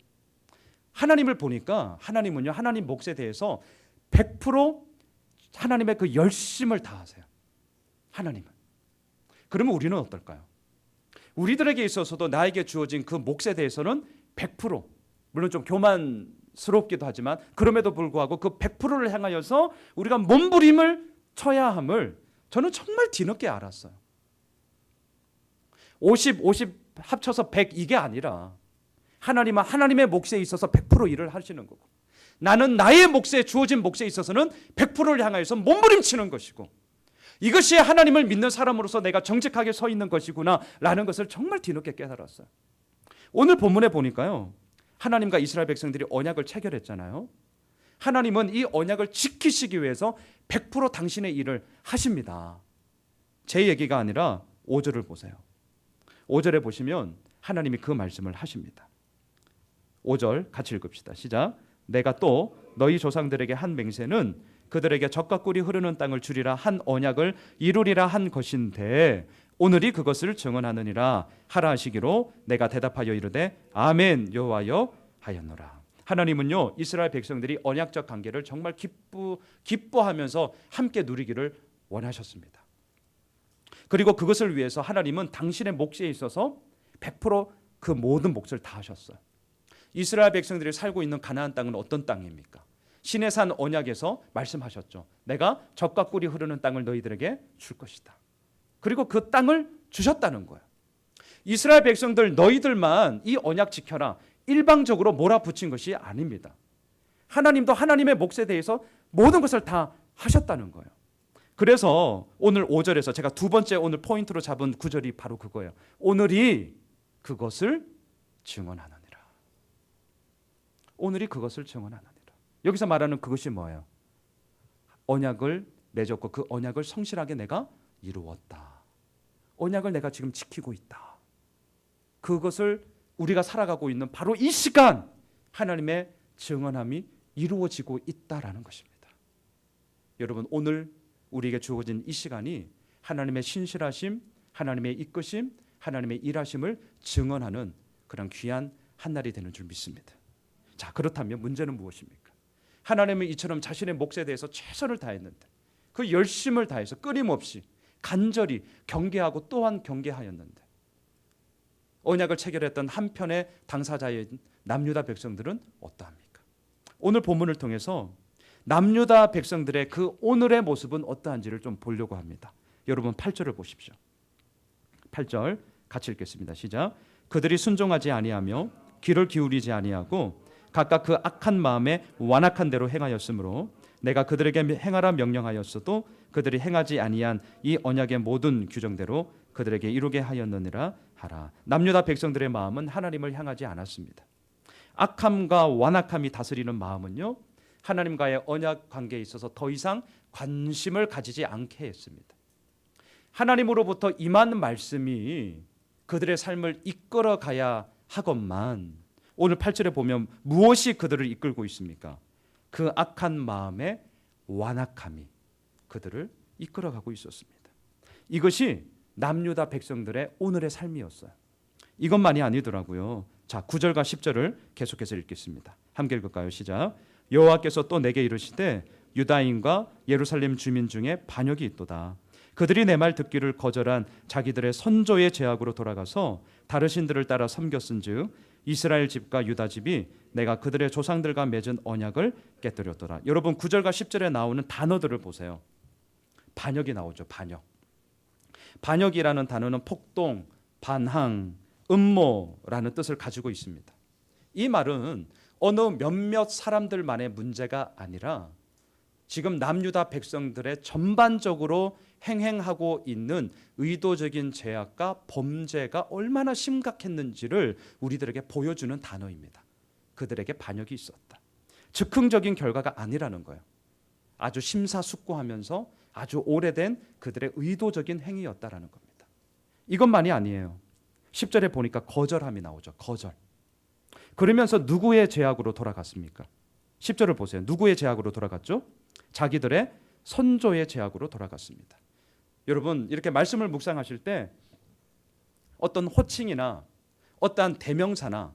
하나님을 보니까 하나님은요, 하나님 몫에 대해서 100% 하나님의 그 열심을 다하세요. 하나님은. 그러면 우리는 어떨까요? 우리들에게 있어서도 나에게 주어진 그 몫에 대해서는 100%, 물론 좀 교만스럽기도 하지만 그럼에도 불구하고 그 100%를 향하여서 우리가 몸부림을 쳐야 함을 저는 정말 뒤늦게 알았어요. 50 합쳐서 100 이게 아니라 하나님은 하나님의 몫에 있어서 100% 일을 하시는 거고, 나는 나의 몫에 주어진 몫에 있어서는 100%를 향하여서 몸부림치는 것이고 이것이 하나님을 믿는 사람으로서 내가 정직하게 서 있는 것이구나 라는 것을 정말 뒤늦게 깨달았어요. 오늘 본문에 보니까요, 하나님과 이스라엘 백성들이 언약을 체결했잖아요. 하나님은 이 언약을 지키시기 위해서 100% 당신의 일을 하십니다. 제 얘기가 아니라 5절을 보세요. 5절에 보시면 하나님이 그 말씀을 하십니다. 5절 같이 읽읍시다. 시작. 내가 또 너희 조상들에게 한 맹세는 그들에게 젖과 꿀이 흐르는 땅을 주리라 한 언약을 이루리라 한 것인데 오늘이 그것을 증언하느니라 하라 하시기로 내가 대답하여 이르되 아멘 여호와여 하였노라. 하나님은요, 이스라엘 백성들이 언약적 관계를 정말 기뻐하면서 함께 누리기를 원하셨습니다. 그리고 그것을 위해서 하나님은 당신의 몫에 있어서 100%그 모든 몫을 다 하셨어요. 이스라엘 백성들이 살고 있는 가나안 땅은 어떤 땅입니까? 시내산 언약에서 말씀하셨죠. 내가 젖과 꿀이 흐르는 땅을 너희들에게 줄 것이다. 그리고 그 땅을 주셨다는 거예요. 이스라엘 백성들 너희들만 이 언약 지켜라. 일방적으로 몰아붙인 것이 아닙니다. 하나님도 하나님의 몫에 대해서 모든 것을 다 하셨다는 거예요. 그래서 오늘 5절에서 제가 두 번째 오늘 포인트로 잡은 구절이 바로 그거예요. 오늘이 그것을 증언하느니라. 오늘이 그것을 증언하느니라. 여기서 말하는 그것이 뭐예요? 언약을 맺었고 그 언약을 성실하게 내가 이루었다. 언약을 내가 지금 지키고 있다. 그것을 우리가 살아가고 있는 바로 이 시간 하나님의 증언함이 이루어지고 있다라는 것입니다. 여러분, 오늘 우리에게 주어진 이 시간이 하나님의 신실하심, 하나님의 이끄심, 하나님의 일하심을 증언하는 그런 귀한 한 날이 되는 줄 믿습니다. 자, 그렇다면 문제는 무엇입니까? 하나님은 이처럼 자신의 몫에 대해서 최선을 다했는데 그 열심을 다해서 끊임없이 간절히 경계하고 또한 경계하였는데 언약을 체결했던 한편의 당사자인 남유다 백성들은 어떠합니까? 오늘 본문을 통해서 남유다 백성들의 그 오늘의 모습은 어떠한지를 좀 보려고 합니다. 여러분 8절을 보십시오. 8절 같이 읽겠습니다. 시작. 그들이 순종하지 아니하며 귀를 기울이지 아니하고 각각 그 악한 마음에 완악한 대로 행하였으므로 내가 그들에게 행하라 명령하였어도 그들이 행하지 아니한 이 언약의 모든 규정대로 그들에게 이루게 하였느니라 하라. 남유다 백성들의 마음은 하나님을 향하지 않았습니다. 악함과 완악함이 다스리는 마음은요, 하나님과의 언약 관계에 있어서 더 이상 관심을 가지지 않게 했습니다. 하나님으로부터 임한 말씀이 그들의 삶을 이끌어 가야 하건만 오늘 8절에 보면 무엇이 그들을 이끌고 있습니까? 그 악한 마음의 완악함이 그들을 이끌어가고 있었습니다. 이것이 남유다 백성들의 오늘의 삶이었어요. 이것만이 아니더라고요. 자, 9절과 10절을 계속해서 읽겠습니다. 함께 읽을까요? 시작. 여호와께서 또 내게 이르시되 유다인과 예루살렘 주민 중에 반역이 있도다. 그들이 내 말 듣기를 거절한 자기들의 선조의 죄악으로 돌아가서 다른 신들을 따라 섬겼은즉 이스라엘 집과 유다 집이 내가 그들의 조상들과 맺은 언약을 깨뜨렸더라. 여러분 9절과 10절에 나오는 단어들을 보세요. 반역이 나오죠. 반역. 반역이라는 단어는 폭동, 반항, 음모라는 뜻을 가지고 있습니다. 이 말은 어느 몇몇 사람들만의 문제가 아니라 지금 남유다 백성들의 전반적으로 행행하고 있는 의도적인 죄악과 범죄가 얼마나 심각했는지를 우리들에게 보여주는 단어입니다. 그들에게 반역이 있었다. 즉흥적인 결과가 아니라는 거예요. 아주 심사숙고하면서 아주 오래된 그들의 의도적인 행위였다라는 겁니다. 이것만이 아니에요. 10절에 보니까 거절함이 나오죠. 거절. 그러면서 누구의 죄악으로 돌아갔습니까? 10절을 보세요. 누구의 죄악으로 돌아갔죠? 자기들의 선조의 죄악으로 돌아갔습니다. 여러분, 이렇게 말씀을 묵상하실 때 어떤 호칭이나 어떠한 대명사나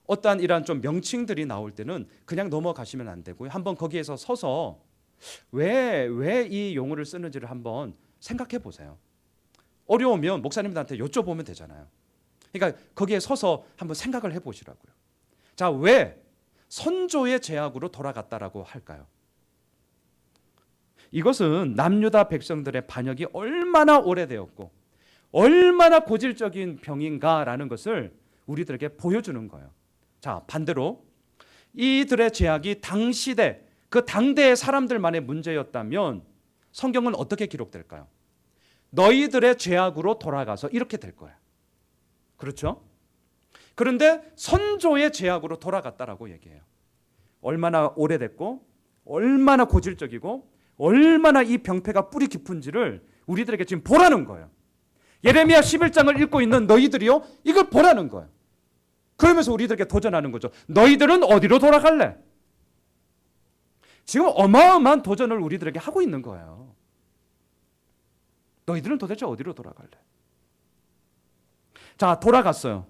어떠한 이러한 좀 명칭들이 나올 때는 그냥 넘어가시면 안 되고요. 한번 거기에서 서서 왜 이 용어를 쓰는지를 한번 생각해 보세요. 어려우면 목사님들한테 여쭤보면 되잖아요. 그러니까 거기에 서서 한번 생각을 해보시라고요. 자, 왜 선조의 죄악으로 돌아갔다라고 할까요? 이것은 남유다 백성들의 반역이 얼마나 오래되었고 얼마나 고질적인 병인가라는 것을 우리들에게 보여주는 거예요. 자, 반대로 이들의 죄악이 당시대 그 당대의 사람들만의 문제였다면 성경은 어떻게 기록될까요? 너희들의 죄악으로 돌아가서 이렇게 될 거야. 그렇죠? 그런데 선조의 죄악으로 돌아갔다라고 얘기해요. 얼마나 오래됐고 얼마나 고질적이고 얼마나 이 병폐가 뿌리 깊은지를 우리들에게 지금 보라는 거예요. 예레미야 11장을 읽고 있는 너희들이요, 이걸 보라는 거예요. 그러면서 우리들에게 도전하는 거죠. 너희들은 어디로 돌아갈래? 지금 어마어마한 도전을 우리들에게 하고 있는 거예요. 너희들은 도대체 어디로 돌아갈래? 자, 돌아갔어요.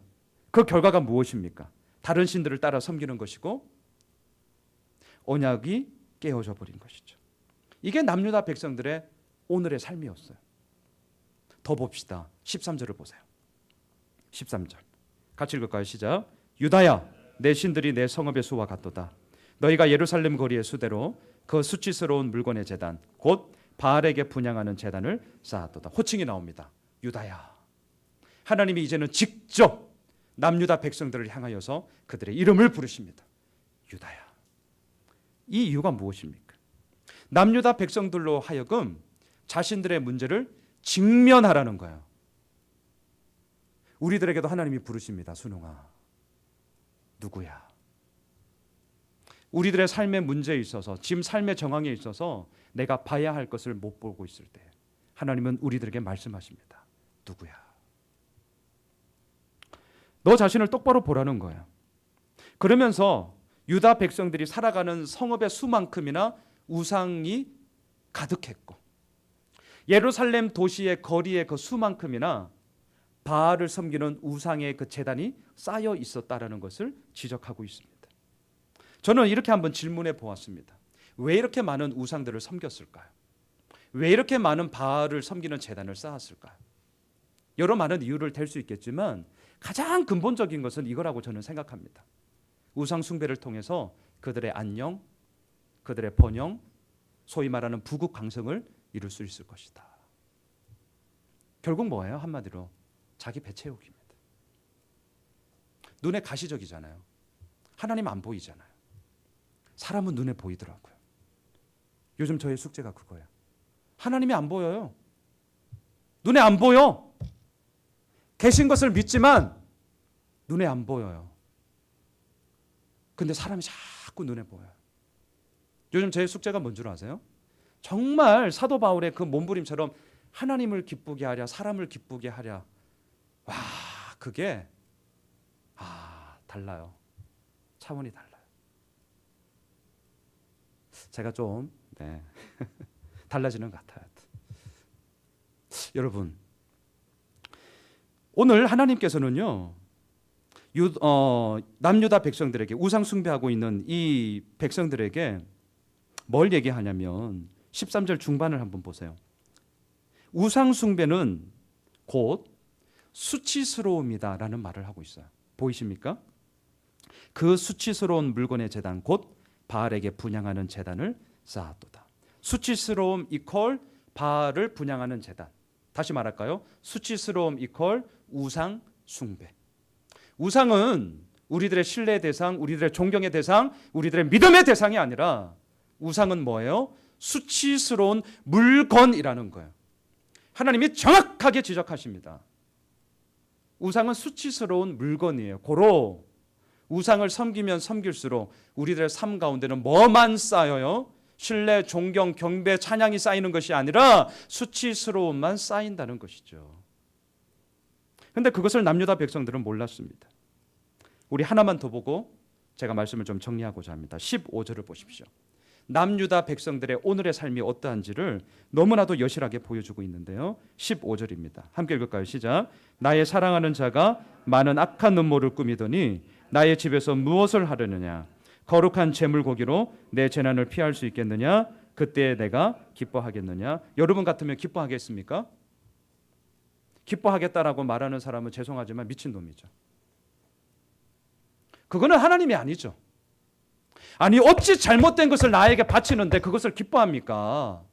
그 결과가 무엇입니까? 다른 신들을 따라 섬기는 것이고 언약이 깨어져 버린 것이죠. 이게 남유다 백성들의 오늘의 삶이었어요. 더 봅시다. 13절을 보세요. 13절 같이 읽을까요? 시작. 유다야, 내 신들이 내 성읍의 수와 같도다. 너희가 예루살렘 거리의 수대로 그 수치스러운 물건의 제단 곧 바알에게 분향하는 제단을 쌓았도다. 호칭이 나옵니다. 유다야. 하나님이 이제는 직접 남유다 백성들을 향하여서 그들의 이름을 부르십니다. 유다야. 이 이유가 무엇입니까? 남유다 백성들로 하여금 자신들의 문제를 직면하라는 거예요. 우리들에게도 하나님이 부르십니다. 순홍아, 누구야? 우리들의 삶의 문제에 있어서, 지금 삶의 정황에 있어서 내가 봐야 할 것을 못 보고 있을 때 하나님은 우리들에게 말씀하십니다. 누구야? 너 자신을 똑바로 보라는 거예요. 그러면서 유다 백성들이 살아가는 성읍의 수만큼이나 우상이 가득했고 예루살렘 도시의 거리의 그 수만큼이나 바알을 섬기는 우상의 그 제단이 쌓여 있었다라는 것을 지적하고 있습니다. 저는 이렇게 한번 질문해 보았습니다. 왜 이렇게 많은 우상들을 섬겼을까요? 왜 이렇게 많은 바알을 섬기는 제단을 쌓았을까요? 여러 많은 이유를 댈 수 있겠지만 가장 근본적인 것은 이거라고 저는 생각합니다. 우상 숭배를 통해서 그들의 안녕, 그들의 번영, 소위 말하는 부국 강성을 이룰 수 있을 것이다. 결국 뭐예요? 한마디로 자기 배 채우기입니다. 눈에 가시적이잖아요. 하나님 안 보이잖아요. 사람은 눈에 보이더라고요. 요즘 저의 숙제가 그거예요. 하나님이 안 보여요. 눈에 안 보여. 계신 것을 믿지만 눈에 안 보여요. 근데 사람이 자꾸 눈에 보여요. 요즘 제 숙제가 뭔 줄 아세요? 정말 사도 바울의 그 몸부림처럼 하나님을 기쁘게 하랴, 사람을 기쁘게 하랴. 와, 그게 달라요. 차원이 달라요. 제가 좀 달라지는 것 같아요. 여러분, 오늘 하나님께서는요, 남유다 백성들에게 우상 숭배하고 있는 이 백성들에게 뭘 얘기하냐면 13절 중반을 한번 보세요. 우상 숭배는 곧 수치스러움이다라는 말을 하고 있어요. 보이십니까? 그 수치스러운 물건의 제단 곧 바알에게 분향하는 제단을 쌓았도다. 수치스러움 이퀄 바알을 분향하는 제단. 다시 말할까요? 수치스러움 이퀄 우상 숭배. 우상은 우리들의 신뢰의 대상, 우리들의 존경의 대상, 우리들의 믿음의 대상이 아니라 우상은 뭐예요? 수치스러운 물건이라는 거예요. 하나님이 정확하게 지적하십니다. 우상은 수치스러운 물건이에요. 고로 우상을 섬기면 섬길수록 우리들의 삶 가운데는 뭐만 쌓여요? 신뢰, 존경, 경배, 찬양이 쌓이는 것이 아니라 수치스러움만 쌓인다는 것이죠. 그런데 그것을 남유다 백성들은 몰랐습니다. 우리 하나만 더 보고 제가 말씀을 좀 정리하고자 합니다. 15절을 보십시오. 남유다 백성들의 오늘의 삶이 어떠한지를 너무나도 여실하게 보여주고 있는데요. 15절입니다. 함께 읽을까요? 시작. 나의 사랑하는 자가 많은 악한 음모를 꾸미더니 나의 집에서 무엇을 하려느냐? 거룩한 제물고기로 내 재난을 피할 수 있겠느냐? 그때 내가 기뻐하겠느냐? 여러분 같으면 기뻐하겠습니까? 기뻐하겠다라고 말하는 사람은 죄송하지만 미친놈이죠. 그거는 하나님이 아니죠. 아니 어찌 잘못된 것을 나에게 바치는데 그것을 기뻐합니까?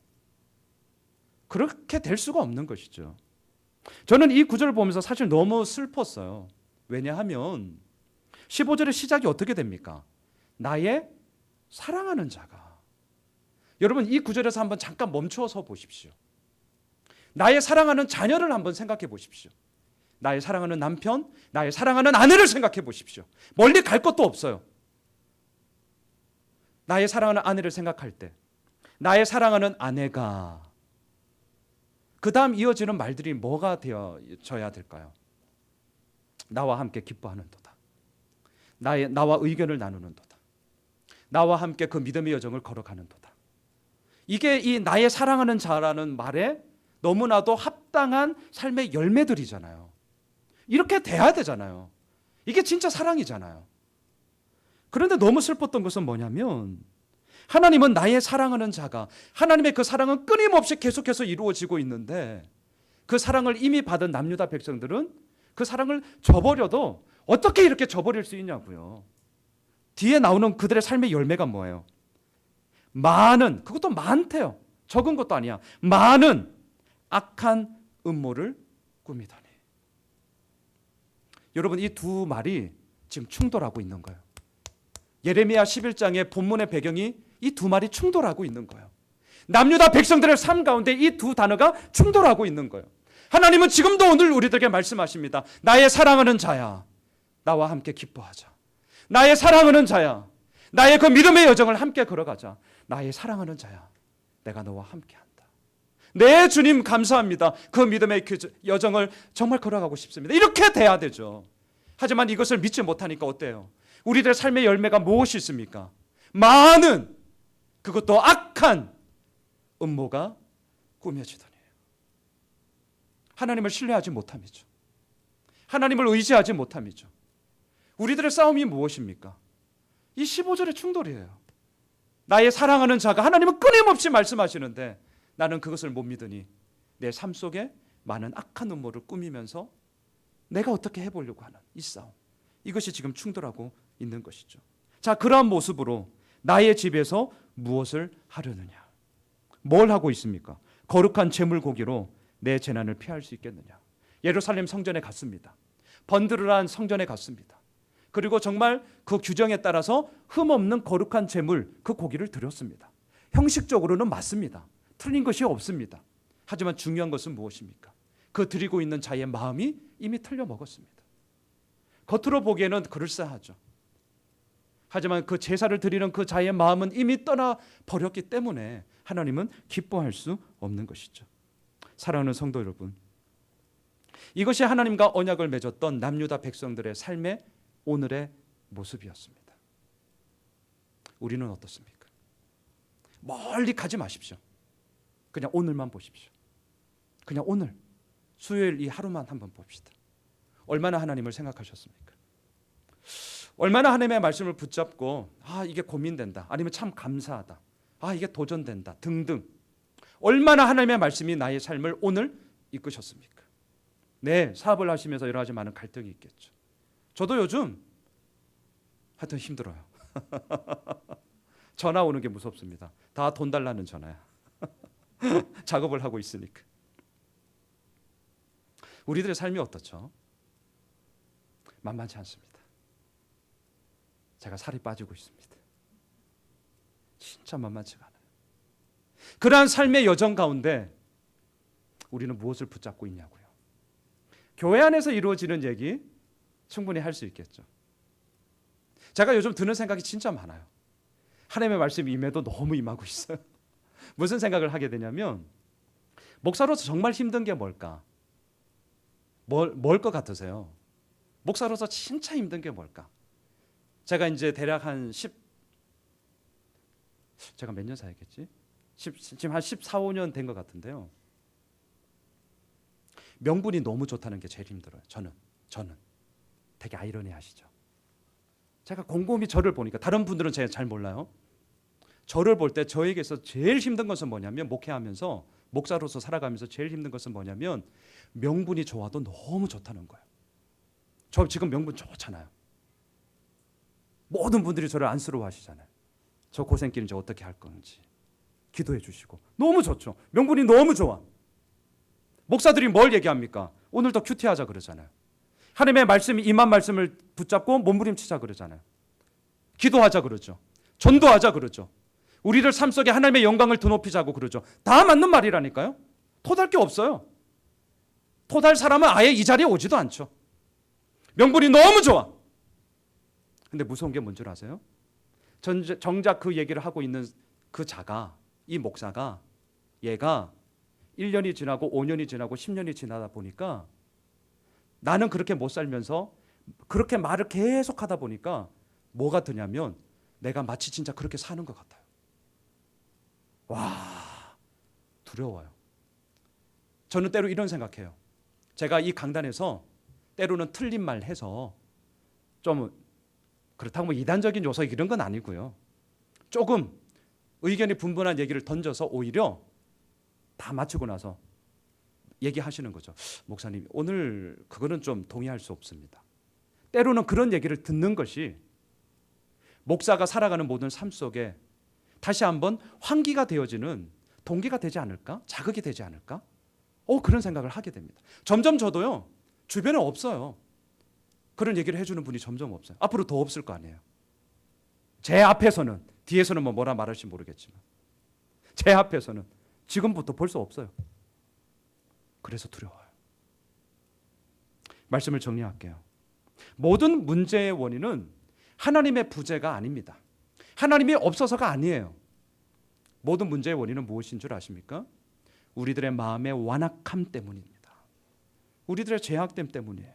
그렇게 될 수가 없는 것이죠. 저는 이 구절을 보면서 사실 너무 슬펐어요. 왜냐하면 15절의 시작이 어떻게 됩니까? 나의 사랑하는 자가. 여러분 이 구절에서 한번 잠깐 멈추어서 보십시오. 나의 사랑하는 자녀를 한번 생각해 보십시오. 나의 사랑하는 남편, 나의 사랑하는 아내를 생각해 보십시오. 멀리 갈 것도 없어요. 나의 사랑하는 아내를 생각할 때 나의 사랑하는 아내가 그 다음 이어지는 말들이 뭐가 되어져야 될까요? 나와 함께 기뻐하는도다. 나와 의견을 나누는도다. 나와 함께 그 믿음의 여정을 걸어가는도다. 이게 이 나의 사랑하는 자라는 말에 너무나도 합당한 삶의 열매들이잖아요. 이렇게 돼야 되잖아요. 이게 진짜 사랑이잖아요. 그런데 너무 슬펐던 것은 뭐냐면 하나님은 나의 사랑하는 자가, 하나님의 그 사랑은 끊임없이 계속해서 이루어지고 있는데 그 사랑을 이미 받은 남유다 백성들은 그 사랑을 저버려도 어떻게 이렇게 저버릴 수 있냐고요. 뒤에 나오는 그들의 삶의 열매가 뭐예요? 많은, 그것도 많대요. 적은 것도 아니야. 많은 악한 음모를 꾸미다니. 여러분 이 두 말이 지금 충돌하고 있는 거예요. 예레미야 11장의 본문의 배경이 이 두 말이 충돌하고 있는 거예요. 남유다 백성들의 삶 가운데 이 두 단어가 충돌하고 있는 거예요. 하나님은 지금도 오늘 우리들에게 말씀하십니다. 나의 사랑하는 자야, 나와 함께 기뻐하자. 나의 사랑하는 자야, 나의 그 믿음의 여정을 함께 걸어가자. 나의 사랑하는 자야, 내가 너와 함께한다. 네 주님 감사합니다. 그 믿음의 여정을 정말 걸어가고 싶습니다. 이렇게 돼야 되죠. 하지만 이것을 믿지 못하니까 어때요? 우리들의 삶의 열매가 무엇이 있습니까? 많은, 그것도 악한 음모가 꾸며지더니 하나님을 신뢰하지 못함이죠. 하나님을 의지하지 못함이죠. 우리들의 싸움이 무엇입니까? 이 15절의 충돌이에요. 나의 사랑하는 자가, 하나님은 끊임없이 말씀하시는데 나는 그것을 못 믿으니 내 삶 속에 많은 악한 음모를 꾸미면서 내가 어떻게 해보려고 하는 이 싸움, 이것이 지금 충돌하고 있는 것이죠. 자, 그러한 모습으로 나의 집에서 무엇을 하려느냐? 뭘 하고 있습니까? 거룩한 제물 고기로 내 재난을 피할 수 있겠느냐? 예루살렘 성전에 갔습니다. 번드르란 성전에 갔습니다. 그리고 정말 그 규정에 따라서 흠없는 거룩한 제물, 그 고기를 드렸습니다. 형식적으로는 맞습니다. 틀린 것이 없습니다. 하지만 중요한 것은 무엇입니까? 그 드리고 있는 자의 마음이 이미 틀려 먹었습니다. 겉으로 보기에는 그럴싸하죠. 하지만 그 제사를 드리는 그 자의 마음은 이미 떠나 버렸기 때문에 하나님은 기뻐할 수 없는 것이죠. 사랑하는 성도 여러분, 이것이 하나님과 언약을 맺었던 남유다 백성들의 삶의 오늘의 모습이었습니다. 우리는 어떻습니까? 멀리 가지 마십시오. 그냥 오늘만 보십시오. 그냥 오늘, 수요일 이 하루만 한번 봅시다. 얼마나 하나님을 생각하셨습니까? 얼마나 하나님의 말씀을 붙잡고 이게 고민된다, 아니면 참 감사하다, 이게 도전된다 등등, 얼마나 하나님의 말씀이 나의 삶을 오늘 이끄셨습니까? 네, 사업을 하시면서 여러 가지 많은 갈등이 있겠죠. 저도 요즘 하여튼 힘들어요. 전화 오는 게 무섭습니다. 다 돈 달라는 전화야. 작업을 하고 있으니까. 우리들의 삶이 어떻죠? 만만치 않습니다. 제가 살이 빠지고 있습니다. 진짜 만만치가 않아요. 그러한 삶의 여정 가운데 우리는 무엇을 붙잡고 있냐고요. 교회 안에서 이루어지는 얘기 충분히 할 수 있겠죠. 제가 요즘 드는 생각이 진짜 많아요. 하나님의 말씀이 임해도 너무 임하고 있어요. 무슨 생각을 하게 되냐면, 목사로서 정말 힘든 게 뭘까? 뭘 것 같으세요? 목사로서 진짜 힘든 게 뭘까? 제가 이제 대략 제가 몇 년 사역했지? 지금 한 14, 15년 된 것 같은데요. 명분이 너무 좋다는 게 제일 힘들어요. 저는 되게 아이러니하시죠. 제가 곰곰이 저를 보니까, 다른 분들은 제가 잘 몰라요. 저를 볼 때 저에게서 제일 힘든 것은 뭐냐면, 목회하면서, 목사로서 살아가면서 제일 힘든 것은 뭐냐면, 명분이 좋아도 너무 좋다는 거예요. 저 지금 명분 좋잖아요. 모든 분들이 저를 안쓰러워하시잖아요. 저 고생길 이제 어떻게 할 건지 기도해 주시고, 너무 좋죠. 명분이 너무 좋아. 목사들이 뭘 얘기합니까? 오늘 더 큐티하자 그러잖아요. 하나님의 말씀이 임한 말씀을 붙잡고 몸부림치자 그러잖아요. 기도하자 그러죠. 전도하자 그러죠. 우리를 삶 속에 하나님의 영광을 드높이자고 그러죠. 다 맞는 말이라니까요. 토달 게 없어요. 토달 사람은 아예 이 자리에 오지도 않죠. 명분이 너무 좋아. 근데 무서운 게 뭔 줄 아세요? 정작 그 얘기를 하고 있는 그 자가, 이 목사가, 얘가 1년이 지나고 5년이 지나고 10년이 지나다 보니까 나는 그렇게 못 살면서 그렇게 말을 계속 하다 보니까 뭐가 드냐면 내가 마치 진짜 그렇게 사는 것 같아요. 와, 두려워요. 저는 때로 이런 생각해요. 제가 이 강단에서 때로는 틀린 말 해서 좀 그렇다고 뭐 이단적인 요소 이런 건 아니고요. 조금 의견이 분분한 얘기를 던져서 오히려 다 마치고 나서 얘기하시는 거죠. 목사님, 오늘 그거는 좀 동의할 수 없습니다. 때로는 그런 얘기를 듣는 것이 목사가 살아가는 모든 삶 속에 다시 한번 환기가 되어지는 동기가 되지 않을까? 자극이 되지 않을까? 그런 생각을 하게 됩니다. 점점 저도요, 주변에 없어요. 그런 얘기를 해주는 분이 점점 없어요. 앞으로 더 없을 거 아니에요. 제 앞에서는, 뒤에서는 뭐라 말할지 모르겠지만 제 앞에서는 지금부터 벌써 없어요. 그래서 두려워요. 말씀을 정리할게요. 모든 문제의 원인은 하나님의 부재가 아닙니다. 하나님이 없어서가 아니에요. 모든 문제의 원인은 무엇인 줄 아십니까? 우리들의 마음의 완악함 때문입니다. 우리들의 죄악됨 때문이에요.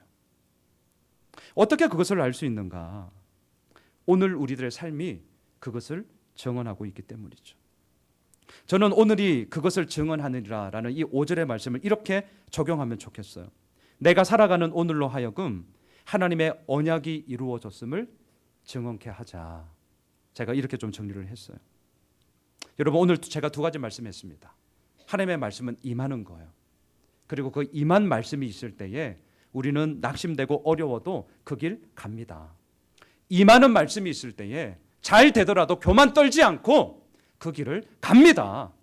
어떻게 그것을 알 수 있는가? 오늘 우리들의 삶이 그것을 증언하고 있기 때문이죠. 저는 오늘이 그것을 증언하느니라라는 이 5절의 말씀을 이렇게 적용하면 좋겠어요. 내가 살아가는 오늘로 하여금 하나님의 언약이 이루어졌음을 증언케 하자. 제가 이렇게 좀 정리를 했어요. 여러분, 오늘 제가 두 가지 말씀했습니다. 하나님의 말씀은 임하는 거예요. 그리고 그 임한 말씀이 있을 때에 우리는 낙심되고 어려워도 그 길 갑니다. 임하는 말씀이 있을 때에 잘 되더라도 교만 떨지 않고 그 길을 갑니다.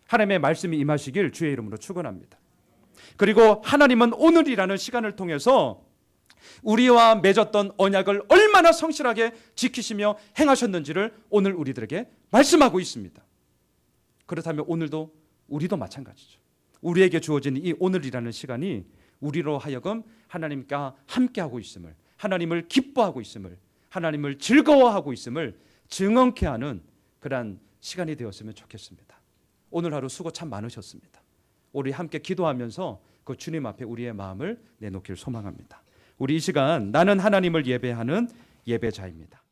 하나님의 말씀이 임하시길 주의 이름으로 축원합니다. 그리고 하나님은 오늘이라는 시간을 통해서 우리와 맺었던 언약을 얼마나 성실하게 지키시며 행하셨는지를 오늘 우리들에게 말씀하고 있습니다. 그렇다면 오늘도 우리도 마찬가지죠. 우리에게 주어진 이 오늘이라는 시간이 우리로 하여금 하나님과 함께하고 있음을, 하나님을 기뻐하고 있음을, 하나님을 즐거워하고 있음을 증언케 하는 그러한 시간이 되었으면 좋겠습니다. 오늘 하루 수고 참 많으셨습니다. 우리 함께 기도하면서 그 주님 앞에 우리의 마음을 내놓길 소망합니다. 우리 이 시간 나는 하나님을 예배하는 예배자입니다.